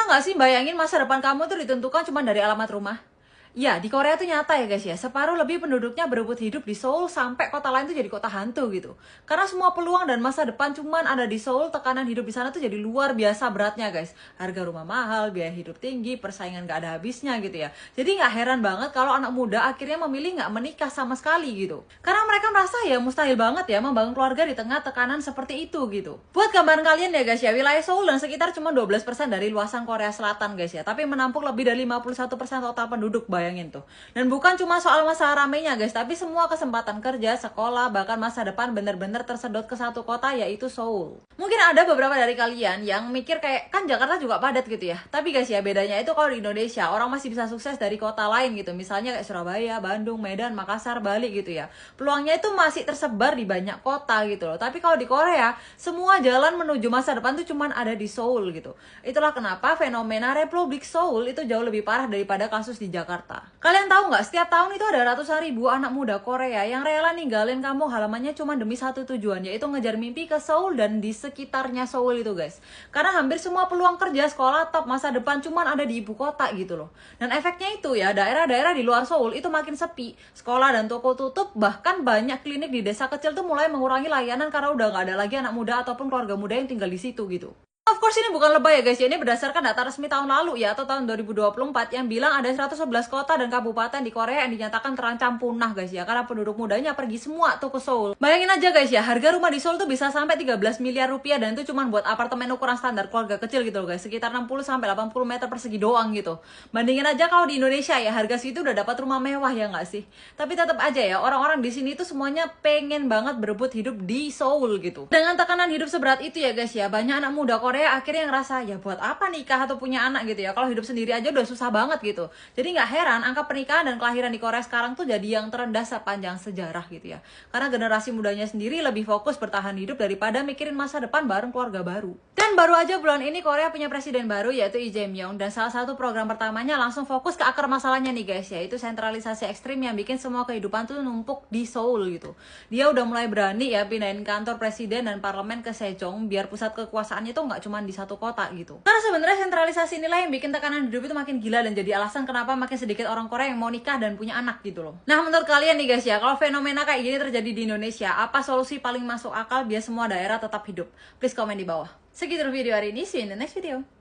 nggak sih bayangin masa depan kamu tuh ditentukan cuma dari alamat rumah? Ya, di Korea tuh nyata ya guys ya, separuh lebih penduduknya berebut hidup di Seoul sampai kota lain tuh jadi kota hantu gitu. Karena semua peluang dan masa depan cuman ada di Seoul, tekanan hidup di sana tuh jadi luar biasa beratnya guys. Harga rumah mahal, biaya hidup tinggi, persaingan gak ada habisnya gitu ya. Jadi nggak heran banget kalau anak muda akhirnya memilih nggak menikah sama sekali gitu. Karena mereka merasa ya mustahil banget ya membangun keluarga di tengah tekanan seperti itu gitu. Buat gambaran kalian ya guys ya, wilayah Seoul dan sekitar cuma 12% dari luasan Korea Selatan guys ya, tapi menampung lebih dari 51% total penduduk. Bayangin tuh. Dan bukan cuma soal masa ramainya guys, tapi semua kesempatan kerja, sekolah, bahkan masa depan bener-bener tersedot ke satu kota, yaitu Seoul. Mungkin ada beberapa dari kalian yang mikir kayak, kan Jakarta juga padat gitu ya. Tapi guys ya, bedanya itu kalau di Indonesia orang masih bisa sukses dari kota lain gitu. Misalnya kayak Surabaya, Bandung, Medan, Makassar, Bali gitu ya. Peluangnya itu masih tersebar di banyak kota gitu loh. Tapi kalau di Korea, semua jalan menuju masa depan tuh cuman ada di Seoul gitu. Itulah kenapa fenomena Republik Seoul itu jauh lebih parah daripada kasus di Jakarta. Kalian tahu nggak, setiap tahun itu ada ratusan ribu anak muda Korea yang rela ninggalin kampung halamannya cuma demi satu tujuan, yaitu ngejar mimpi ke Seoul dan di sekitarnya Seoul itu guys. Karena hampir semua peluang kerja, sekolah, top, masa depan cuman ada di ibu kota gitu loh. Dan efeknya itu ya, daerah-daerah di luar Seoul itu makin sepi, sekolah dan toko tutup, bahkan banyak klinik di desa kecil tuh mulai mengurangi layanan karena udah nggak ada lagi anak muda ataupun keluarga muda yang tinggal di situ gitu. Of course ini bukan lebay ya guys ya, ini berdasarkan data resmi tahun lalu ya, atau tahun 2024 yang bilang ada 111 kota dan kabupaten di Korea yang dinyatakan terancam punah guys ya, karena penduduk mudanya pergi semua tuh ke Seoul. Bayangin aja guys ya, harga rumah di Seoul tuh bisa sampai 13 miliar rupiah, dan itu cuma buat apartemen ukuran standar keluarga kecil gitu loh guys, sekitar 60 sampai 80 meter persegi doang gitu. Bandingin aja kalau di Indonesia ya, harga situ udah dapat rumah mewah ya nggak sih? Tapi tetap aja ya, orang-orang di sini tuh semuanya pengen banget berebut hidup di Seoul gitu. Dengan tekanan hidup seberat itu ya guys ya, banyak anak muda Korea akhirnya ngerasa ya buat apa nikah atau punya anak gitu ya, kalau hidup sendiri aja udah susah banget gitu. Jadi nggak heran angka pernikahan dan kelahiran di Korea sekarang tuh jadi yang terendah sepanjang sejarah gitu ya, karena generasi mudanya sendiri lebih fokus bertahan hidup daripada mikirin masa depan bareng keluarga baru. Dan baru aja bulan ini Korea punya presiden baru, yaitu Lee Jae-myung, dan salah satu program pertamanya langsung fokus ke akar masalahnya nih guys, yaitu sentralisasi ekstrim yang bikin semua kehidupan tuh numpuk di Seoul gitu. Dia udah mulai berani ya pindahin kantor presiden dan parlemen ke Sejong, biar pusat kekuasaannya tuh nggak cuma di satu kota gitu. Karena sebenarnya sentralisasi inilah yang bikin tekanan hidup itu makin gila dan jadi alasan kenapa makin sedikit orang Korea yang mau nikah dan punya anak gitu loh. Nah, menurut kalian nih guys ya, kalau fenomena kayak gini terjadi di Indonesia, apa solusi paling masuk akal biar semua daerah tetap hidup? Please komen di bawah. Segitu video hari ini, see you in the next video.